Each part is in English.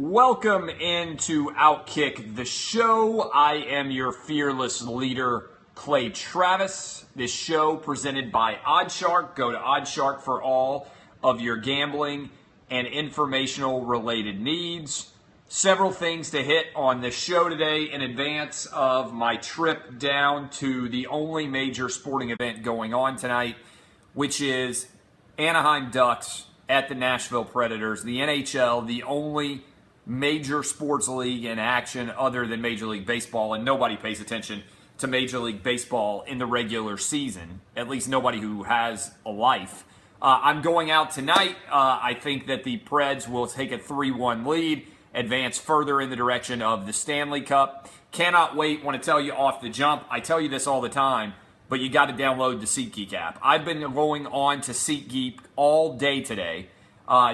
Welcome into Outkick the Show. I am your fearless leader, Clay Travis. This show presented by Oddshark. Go to Oddshark for all of your gambling and informational related needs. Several things to hit on this show today in advance of my trip down to the only major sporting event going on tonight, which is Anaheim Ducks at the Nashville Predators. The NHL, the only major sports league in action other than Major League Baseball, and nobody pays attention to Major League Baseball in the regular season, at least nobody who has a life. I'm going out tonight. I think that the Preds will take a 3-1 lead, advance further in the direction of the Stanley Cup. Cannot wait. Want to tell you off the jump, I tell you this all the time, but you got to download the SeatGeek app. I've been going on to SeatGeek all day today,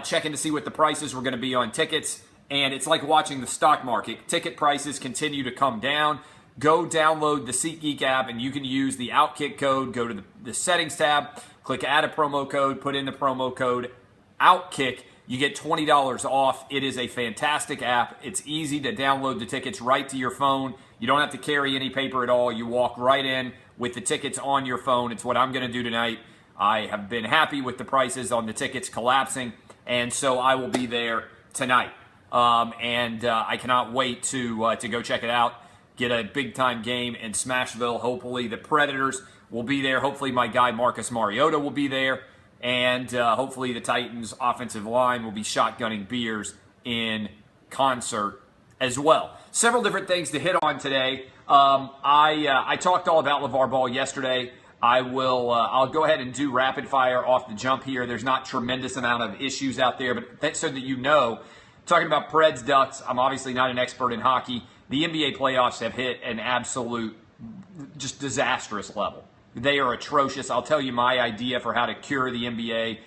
checking to see what the prices were going to be on tickets. And it's like watching the stock market. Ticket prices continue to come down. Go download the SeatGeek app, and you can use the Outkick code. Go to the settings tab, click add a promo code, put in the promo code Outkick. You get $20 off. It is a fantastic app. It's easy to download the tickets right to your phone. You don't have to carry any paper at all. You walk right in with the tickets on your phone. It's what I'm going to do tonight. I have been happy with the prices on the tickets collapsing, and so I will be there tonight. I cannot wait to go check it out, get a big-time game in Smashville. Hopefully the Predators will be there. Hopefully my guy Marcus Mariota will be there. And hopefully the Titans' offensive line will be shotgunning beers in concert as well. Several different things to hit on today. I talked all about LeVar Ball yesterday. I'll go ahead and do rapid fire off the jump here. There's not tremendous amount of issues out there, but so that you know, talking about Preds, Ducks, I'm obviously not an expert in hockey. The NBA playoffs have hit an absolute, just disastrous level. They are atrocious. I'll tell you my idea for how to cure the NBA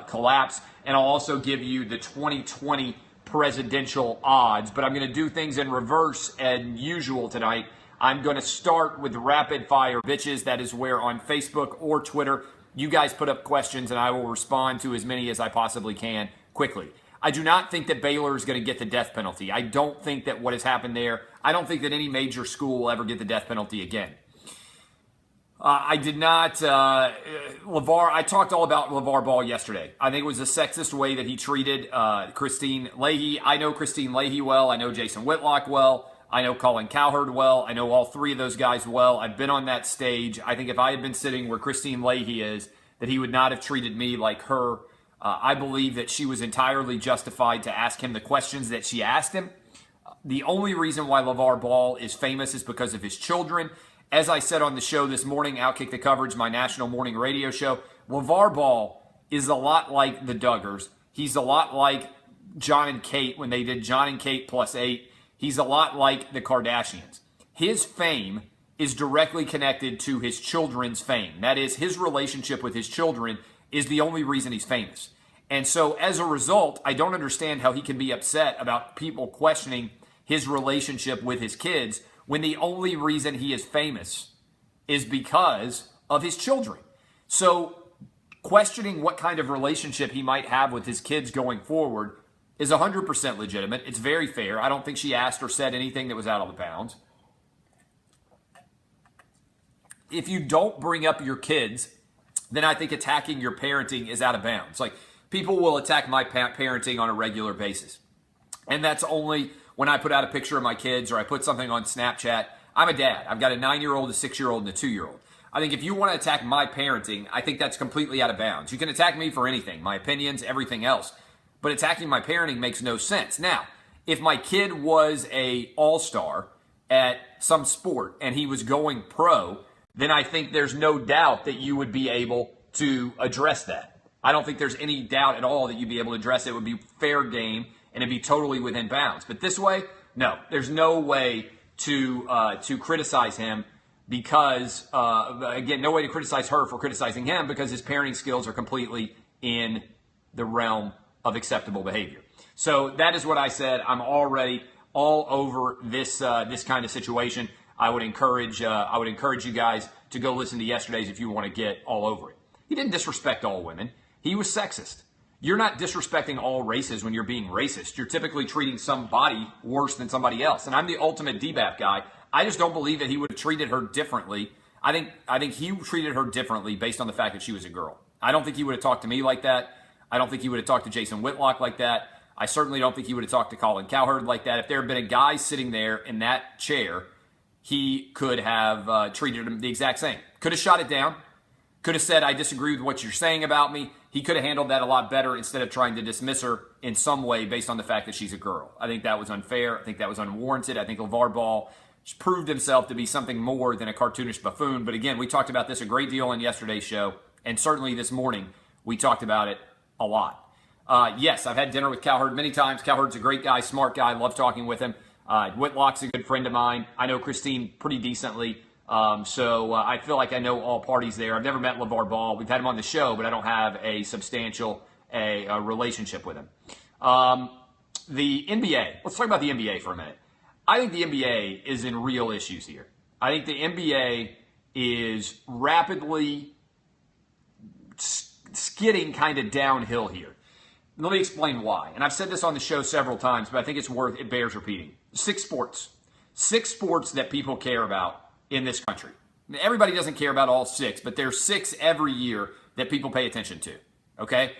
collapse, and I'll also give you the 2020 presidential odds. But I'm going to do things in reverse and usual tonight. I'm going to start with rapid fire bitches. That is where on Facebook or Twitter, you guys put up questions, and I will respond to as many as I possibly can quickly. I do not think that Baylor is going to get the death penalty. I don't think that what has happened there, I don't think that any major school will ever get the death penalty again. I did not, LeVar, I talked all about LeVar Ball yesterday. I think it was a sexist way that he treated Christine Leahy. I know Christine Leahy well. I know Jason Whitlock well. I know Colin Cowherd well. I know all three of those guys well. I've been on that stage. I think if I had been sitting where Christine Leahy is, that he would not have treated me like her. I believe that she was entirely justified to ask him the questions that she asked him. The only reason why LeVar Ball is famous is because of his children. As I said on the show this morning, Outkick the Coverage, my national morning radio show, LeVar Ball is a lot like the Duggars. He's a lot like John and Kate when they did John and Kate plus 8. He's a lot like the Kardashians. His fame is directly connected to his children's fame. That is, his relationship with his children is the only reason he's famous. And so as a result, I don't understand how he can be upset about people questioning his relationship with his kids when the only reason he is famous is because of his children. So questioning what kind of relationship he might have with his kids going forward is 100% legitimate. It's very fair. I don't think she asked or said anything that was out of the bounds. If you don't bring up your kids, then I think attacking your parenting is out of bounds. Like, people will attack my parenting on a regular basis. And that's only when I put out a picture of my kids or I put something on Snapchat. I'm a dad. I've got a 9-year-old, a 6-year-old, and a 2-year-old. I think if you want to attack my parenting, I think that's completely out of bounds. You can attack me for anything, my opinions, everything else. But attacking my parenting makes no sense. Now, if my kid was an all-star at some sport and he was going pro, then I think there's no doubt that you would be able to address that. I don't think there's any doubt at all that you'd be able to address it. It would be fair game, and it'd be totally within bounds. But this way, no. There's no way to criticize him because, again, no way to criticize her for criticizing him because his parenting skills are completely in the realm of acceptable behavior. So that is what I said. I'm already all over this kind of situation. I would encourage you guys to go listen to yesterday's if you want to get all over it. He didn't disrespect all women. He was sexist. You're not disrespecting all races when you're being racist. You're typically treating somebody worse than somebody else. And I'm the ultimate DBAP guy. I just don't believe that he would have treated her differently. I think he treated her differently based on the fact that she was a girl. I don't think he would have talked to me like that. I don't think he would have talked to Jason Whitlock like that. I certainly don't think he would have talked to Colin Cowherd like that. If there had been a guy sitting there in that chair, he could have treated him the exact same. Could have shot it down. Could have said, I disagree with what you're saying about me. He could have handled that a lot better instead of trying to dismiss her in some way based on the fact that she's a girl. I think that was unfair. I think that was unwarranted. I think LeVar Ball proved himself to be something more than a cartoonish buffoon. But again, we talked about this a great deal on yesterday's show, and certainly this morning we talked about it a lot. Yes, I've had dinner with Cowherd many times. Cowherd's a great guy, smart guy. Love talking with him. Whitlock's a good friend of mine. I know Christine pretty decently. So I feel like I know all parties there. I've never met LeVar Ball. We've had him on the show, but I don't have a substantial a relationship with him. The NBA. Let's talk about the NBA for a minute. I think the NBA is in real issues here. I think the NBA is rapidly skidding kind of downhill here. Let me explain why. And I've said this on the show several times, but I think it bears repeating. 6 sports. 6 sports that people care about in this country. Everybody doesn't care about all 6, but there's 6 every year that people pay attention to. Okay?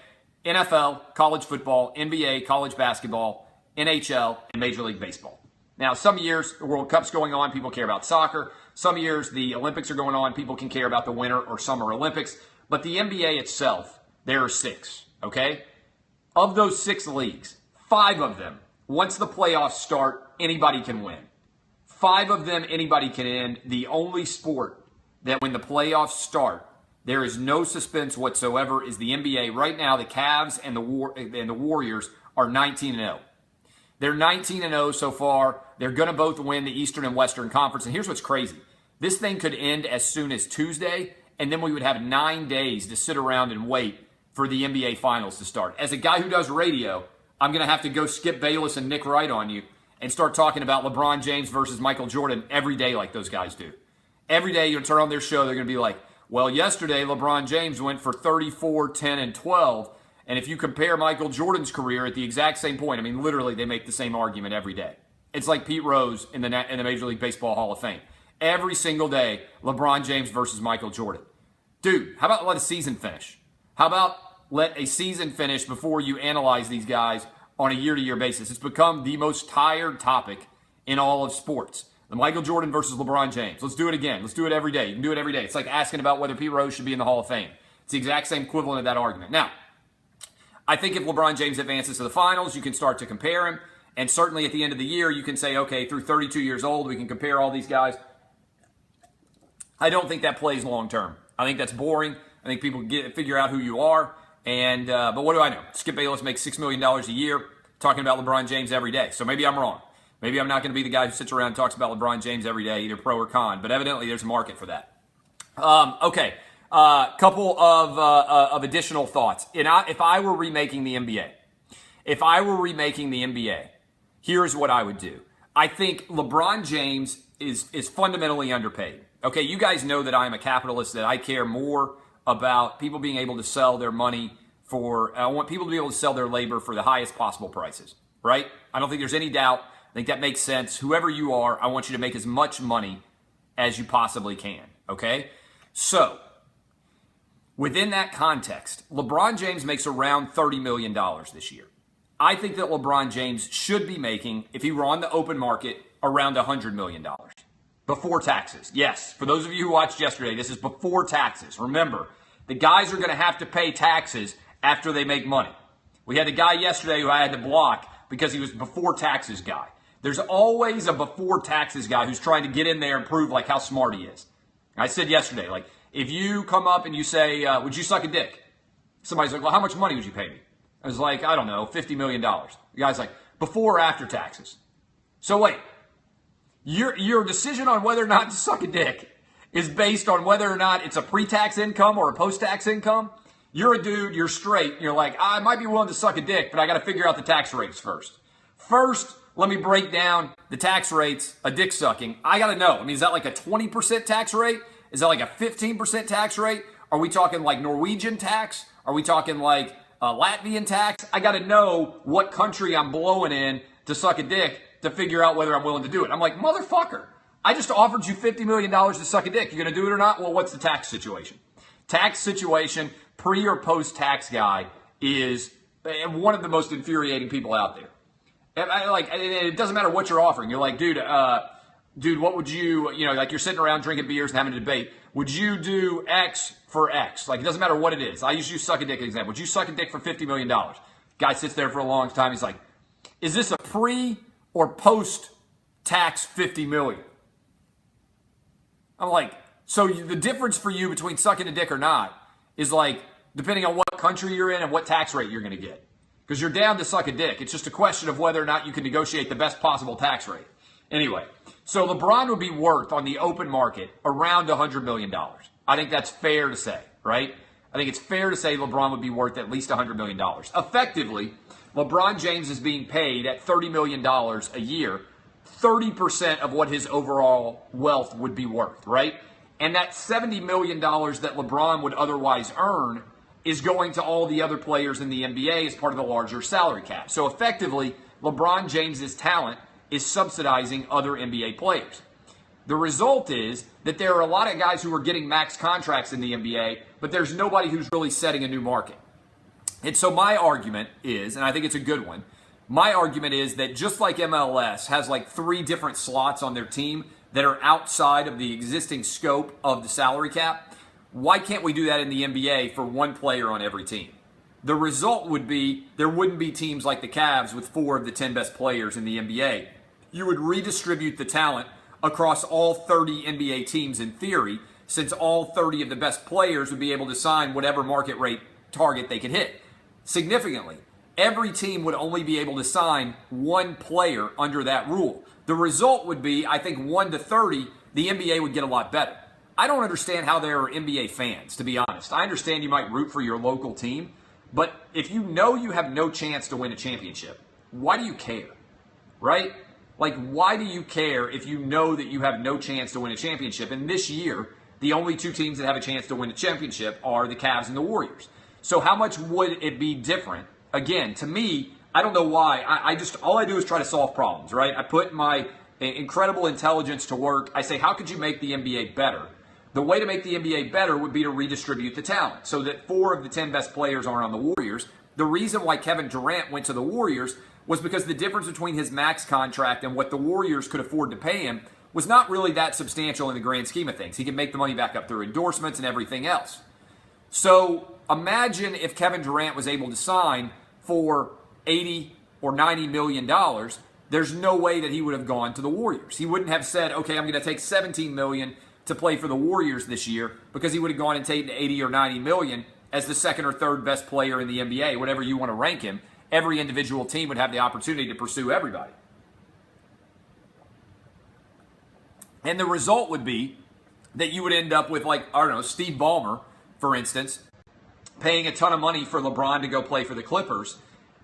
NFL, college football, NBA, college basketball, NHL, and Major League Baseball. Now, some years the World Cup's going on, people care about soccer. Some years the Olympics are going on, people can care about the Winter or Summer Olympics. But the NBA itself, there are 6. Okay? Of those 6 leagues, 5 of them, once the playoffs start, anybody can win. 5 of them, anybody can end. The only sport that when the playoffs start, there is no suspense whatsoever is the NBA. Right now, the Cavs and the Warriors are 19-0. They're 19-0 so far. They're going to both win the Eastern and Western Conference. And here's what's crazy. This thing could end as soon as Tuesday, and then we would have 9 days to sit around and wait for the NBA Finals to start. As a guy who does radio, I'm going to have to go Skip Bayless and Nick Wright on you and start talking about LeBron James versus Michael Jordan every day like those guys do. Every day you turn on their show, they're going to be like, well, yesterday LeBron James went for 34, 10, and 12. And if you compare Michael Jordan's career at the exact same point, I mean, literally they make the same argument every day. It's like Pete Rose in the Major League Baseball Hall of Fame. Every single day, LeBron James versus Michael Jordan. Dude, how about let a season finish? How about let a season finish before you analyze these guys on a year-to-year basis? It's become the most tired topic in all of sports. The Michael Jordan versus LeBron James. Let's do it again. Let's do it every day. You can do it every day. It's like asking about whether Pete Rose should be in the Hall of Fame. It's the exact same equivalent of that argument. Now, I think if LeBron James advances to the finals, you can start to compare him. And certainly at the end of the year, you can say, okay, through 32 years old, we can compare all these guys. I don't think that plays long-term. I think that's boring. I think people figure out who you are. And but what do I know? Skip Bayless makes $6 million a year talking about LeBron James every day. So maybe I'm wrong. Maybe I'm not going to be the guy who sits around and talks about LeBron James every day, either pro or con. But evidently there's a market for that. Okay. Couple of additional thoughts. If I were remaking the NBA, here's what I would do. I think LeBron James is fundamentally underpaid. Okay, you guys know that I'm a capitalist, that I care more about people being able to sell their money I want people to be able to sell their labor for the highest possible prices, right? I don't think there's any doubt. I think that makes sense. Whoever you are, I want you to make as much money as you possibly can, okay? So, within that context, LeBron James makes around $30 million this year. I think that LeBron James should be making, if he were on the open market, around $100 million. Before taxes. Yes, for those of you who watched yesterday, this is before taxes. Remember, the guys are going to have to pay taxes after they make money. We had the guy yesterday who I had to block because he was before taxes guy. There's always a before taxes guy who's trying to get in there and prove like how smart he is. I said yesterday, like, if you come up and you say, would you suck a dick? Somebody's like, well, how much money would you pay me? I was like, I don't know, $50 million. The guy's like, before or after taxes? So wait, your decision on whether or not to suck a dick is based on whether or not it's a pre-tax income or a post-tax income? You're a dude, you're straight, and you're like, I might be willing to suck a dick, but I got to figure out the tax rates first. First, let me break down the tax rates of dick sucking. I got to know. I mean, is that like a 20% tax rate? Is that like a 15% tax rate? Are we talking like Norwegian tax? Are we talking like Latvian tax. I got to know what country I'm blowing in to suck a dick to figure out whether I'm willing to do it. I'm like, motherfucker, I just offered you $50 million to suck a dick. You going to do it or not? Well, what's the tax situation? Tax situation, pre or post tax guy is one of the most infuriating people out there. It doesn't matter what you're offering. You're like, dude, what would you, like you're sitting around drinking beers and having a debate. Would you do X for X? Like, it doesn't matter what it is. I usually suck a dick as an example. Would you suck a dick for $50 million? Guy sits there for a long time. He's like, is this a pre or post tax $50 million? I'm like, so the difference for you between sucking a dick or not is like, depending on what country you're in and what tax rate you're going to get. Because you're down to suck a dick. It's just a question of whether or not you can negotiate the best possible tax rate. Anyway, so LeBron would be worth on the open market around $100 million. I think that's fair to say, right? I think it's fair to say LeBron would be worth at least $100 million. Effectively, LeBron James is being paid at $30 million a year, 30% of what his overall wealth would be worth, right? And that $70 million that LeBron would otherwise earn is going to all the other players in the NBA as part of the larger salary cap. So effectively, LeBron James's talent is subsidizing other NBA players. The result is that there are a lot of guys who are getting max contracts in the NBA, but there's nobody who's really setting a new market. And so my argument is, and I think it's a good one, my argument is that just like MLS has like 3 different slots on their team that are outside of the existing scope of the salary cap, why can't we do that in the NBA for one player on every team? The result would be there wouldn't be teams like the Cavs with 4 of the 10 best players in the NBA. You would redistribute the talent across all 30 NBA teams in theory, since all 30 of the best players would be able to sign whatever market rate target they could hit. Significantly, every team would only be able to sign 1 player under that rule. The result would be, I think, 1 to 30, the NBA would get a lot better. I don't understand how there are NBA fans, to be honest. I understand you might root for your local team, but if you know you have no chance to win a championship, why do you care? Right? Like, why do you care if you know that you have no chance to win a championship? And this year, the only 2 teams that have a chance to win a championship are the Cavs and the Warriors. So how much would it be different? Again, to me, I don't know why. All I do is try to solve problems, right? I put my incredible intelligence to work. I say, how could you make the NBA better? The way to make the NBA better would be to redistribute the talent so that 4 of the 10 best players are on the Warriors. The reason why Kevin Durant went to the Warriors was because the difference between his max contract and what the Warriors could afford to pay him was not really that substantial in the grand scheme of things. He could make the money back up through endorsements and everything else. So imagine if Kevin Durant was able to sign for $80 or $90 million. There's no way that he would have gone to the Warriors. He wouldn't have said, okay, I'm going to take $17 million to play for the Warriors this year, because he would have gone and taken $80 or $90 million as the 2nd or 3rd best player in the NBA, whatever you want to rank him. Every individual team would have the opportunity to pursue everybody. And the result would be that you would end up with, like, I don't know, Steve Ballmer, for instance, paying a ton of money for LeBron to go play for the Clippers,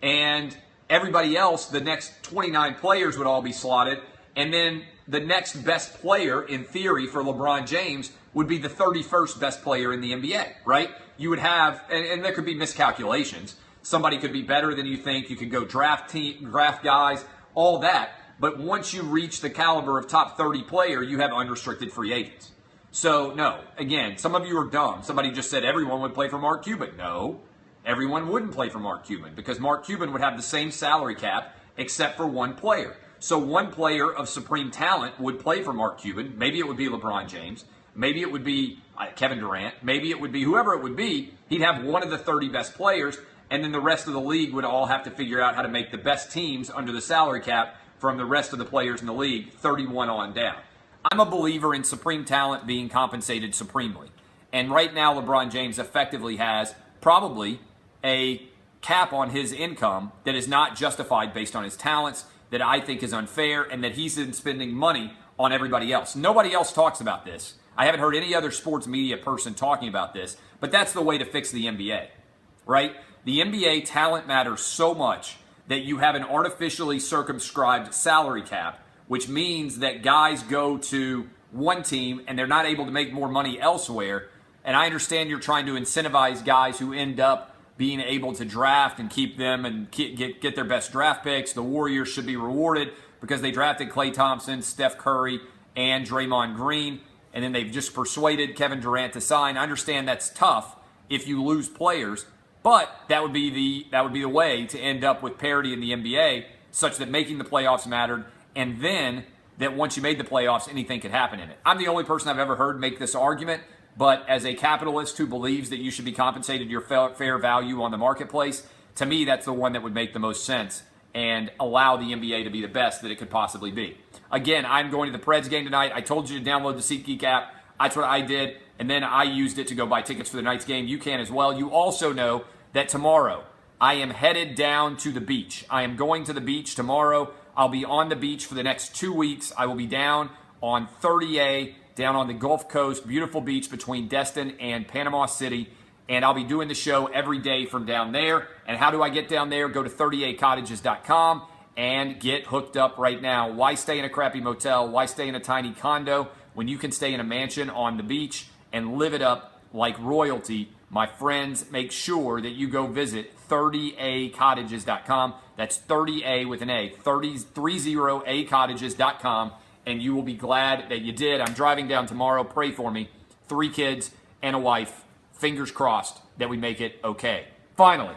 and everybody else, the next 29 players would all be slotted, and then the next best player, in theory, for LeBron James would be the 31st best player in the NBA, right? You would have, and there could be miscalculations. Somebody could be better than you think. You could go draft guys, all that. But once you reach the caliber of top 30 player, you have unrestricted free agents. So, no. Again, some of you are dumb. Somebody just said everyone would play for Mark Cuban. No, everyone wouldn't play for Mark Cuban, because Mark Cuban would have the same salary cap except for 1 player. So 1 player of supreme talent would play for Mark Cuban. Maybe it would be LeBron James. Maybe it would be Kevin Durant. Maybe it would be whoever it would be. He'd have one of the 30 best players, and then the rest of the league would all have to figure out how to make the best teams under the salary cap from the rest of the players in the league, 31 on down. I'm a believer in supreme talent being compensated supremely. And right now, LeBron James effectively has probably a cap on his income that is not justified based on his talents, that I think is unfair, and that he's been spending money on everybody else. Nobody else talks about this. I haven't heard any other sports media person talking about this, but that's the way to fix the NBA, right? The NBA talent matters so much that you have an artificially circumscribed salary cap, which means that guys go to one team and they're not able to make more money elsewhere. And I understand you're trying to incentivize guys who end up being able to draft and keep them and get their best draft picks. The Warriors should be rewarded because they drafted Klay Thompson, Steph Curry, and Draymond Green, and then they've just persuaded Kevin Durant to sign. I understand that's tough if you lose players, but that would be the way to end up with parity in the NBA, such that making the playoffs mattered, and then that once you made the playoffs, anything could happen in it. I'm the only person I've ever heard make this argument, but as a capitalist who believes that you should be compensated your fair value on the marketplace, to me, that's the one that would make the most sense and allow the NBA to be the best that it could possibly be. Again, I'm going to the Preds game tonight. I told you to download the SeatGeek app. That's what I did, and then I used it to go buy tickets for the night's game. You can as well. You also know that tomorrow I am headed down to the beach. I am going to the beach tomorrow. I'll be on the beach for the next 2 weeks. I will be down on 30A, down on the Gulf Coast, beautiful beach between Destin and Panama City. And I'll be doing the show every day from down there. And how do I get down there? Go to 30acottages.com and get hooked up right now. Why stay in a crappy motel? Why stay in a tiny condo when you can stay in a mansion on the beach and live it up like royalty? My friends, make sure that you go visit 30acottages.com. That's 30A with an A, 30acottages.com. And you will be glad that you did. I'm driving down tomorrow. Pray for me. 3 kids and a wife. Fingers crossed that we make it okay. Finally,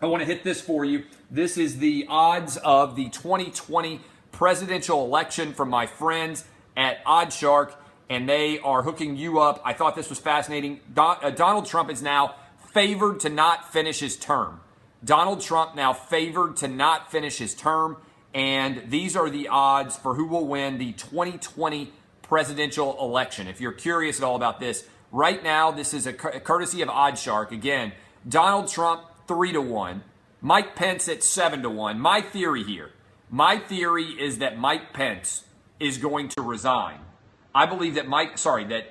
I want to hit this for you. This is the odds of the 2020 presidential election from my friends at OddsShark, and they are hooking you up. I thought this was fascinating. Donald Trump is now favored to not finish his term. Donald Trump now favored to not finish his term. And these are the odds for who will win the 2020 presidential election. If you're curious at all about this, right now, this is a courtesy of OddsShark. Again, Donald Trump, 3-1. Mike Pence at 7-1. My theory is that Mike Pence is going to resign. I believe that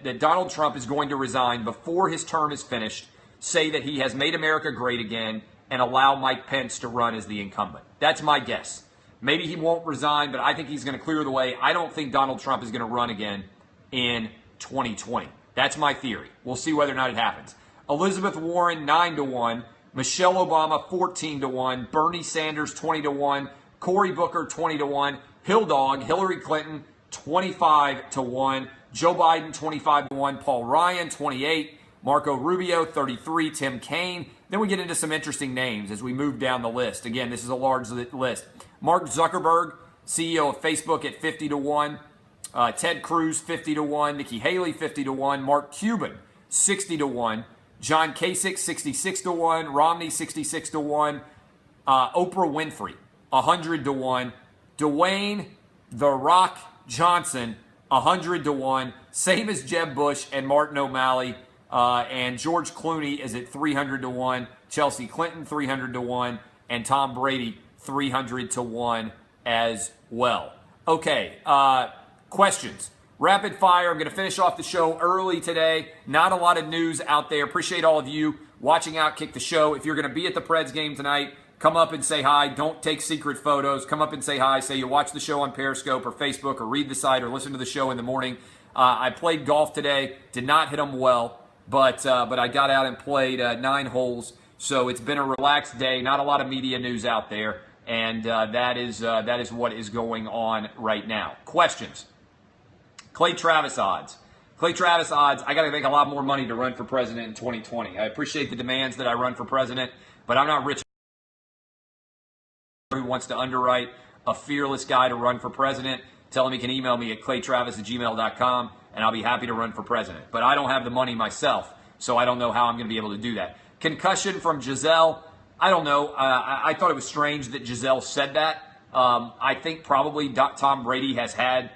that Donald Trump is going to resign before his term is finished, say that he has made America great again, and allow Mike Pence to run as the incumbent. That's my guess. Maybe he won't resign, but I think he's going to clear the way. I don't think Donald Trump is going to run again in 2020. That's my theory. We'll see whether or not it happens. Elizabeth Warren, 9-1. Michelle Obama, 14-1. Bernie Sanders, 20-1. Cory Booker, 20-1. Hillary Clinton, 25-1. Joe Biden, 25-1. Paul Ryan, 28. Marco Rubio, 33. Tim Kaine. Then we get into some interesting names as we move down the list. Again, this is a large list. Mark Zuckerberg, CEO of Facebook, at 50-1. Ted Cruz, 50-1. Nikki Haley, 50-1. Mark Cuban, 60-1. John Kasich, 66-1. Romney, 66-1. Oprah Winfrey, 100-1. Dwayne The Rock Johnson, 100-1. Same as Jeb Bush and Martin O'Malley. And George Clooney is at 300-1. Chelsea Clinton, 300-1. And Tom Brady, 300-1 as well. Okay, questions. Rapid fire. I'm going to finish off the show early today. Not a lot of news out there. Appreciate all of you watching Outkick the Show. If you're going to be at the Preds game tonight, come up and say hi. Don't take secret photos. Come up and say hi. Say you watch the show on Periscope or Facebook or read the site or listen to the show in the morning. I played golf today. Did not hit them well, but I got out and played 9 holes. So it's been a relaxed day. Not a lot of media news out there. And that is what is going on right now. Questions. Clay Travis odds. Clay Travis odds. I got to make a lot more money to run for president in 2020. I appreciate the demands that I run for president, but I'm not rich. Who wants to underwrite a fearless guy to run for president? Tell him he can email me at claytravis@gmail.com, and I'll be happy to run for president. But I don't have the money myself, so I don't know how I'm going to be able to do that. Concussion from Giselle. I don't know. I thought it was strange that Giselle said that. I think probably Tom Brady has had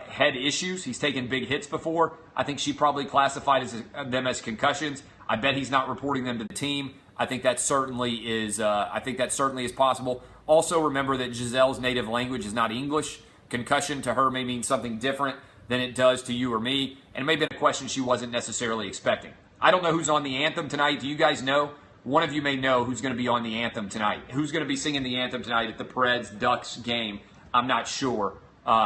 head issues. He's taken big hits before. I think she probably classified them as concussions. I bet he's not reporting them to the team. I think that certainly is. Possible. Also, remember that Giselle's native language is not English. Concussion to her may mean something different than it does to you or me, and it may have been a question she wasn't necessarily expecting. I don't know who's on the anthem tonight. Do you guys know? One of you may know who's going to be on the anthem tonight. Who's going to be singing the anthem tonight at the Preds-Ducks game? I'm not sure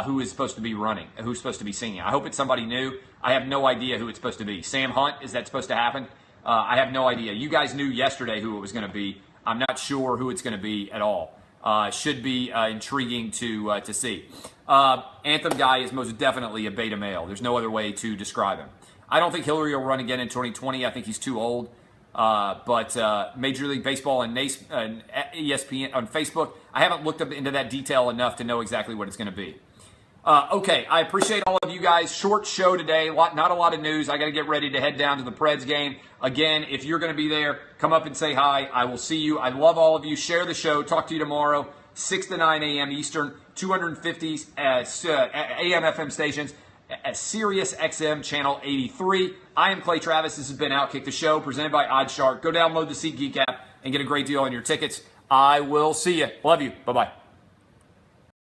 who is supposed to be running, who's supposed to be singing. I hope it's somebody new. I have no idea who it's supposed to be. Sam Hunt, is that supposed to happen? I have no idea. You guys knew yesterday who it was going to be. I'm not sure who it's going to be at all. Should be intriguing to see. Anthem guy is most definitely a beta male. There's no other way to describe him. I don't think Hillary will run again in 2020. I think he's too old. But Major League Baseball and ESPN on Facebook, I haven't looked up into that detail enough to know exactly what it's going to be. Okay, I appreciate all of you guys. Short show today, not a lot of news. I got to get ready to head down to the Preds game. Again, if you're going to be there, come up and say hi. I will see you. I love all of you. Share the show. Talk to you tomorrow, 6 to 9 a.m. Eastern, 250 AM FM stations. At Sirius XM Channel 83. I am Clay Travis. This has been Outkick the Show, presented by OddsShark. Go download the SeatGeek app and get a great deal on your tickets. I will see you. Love you. Bye-bye.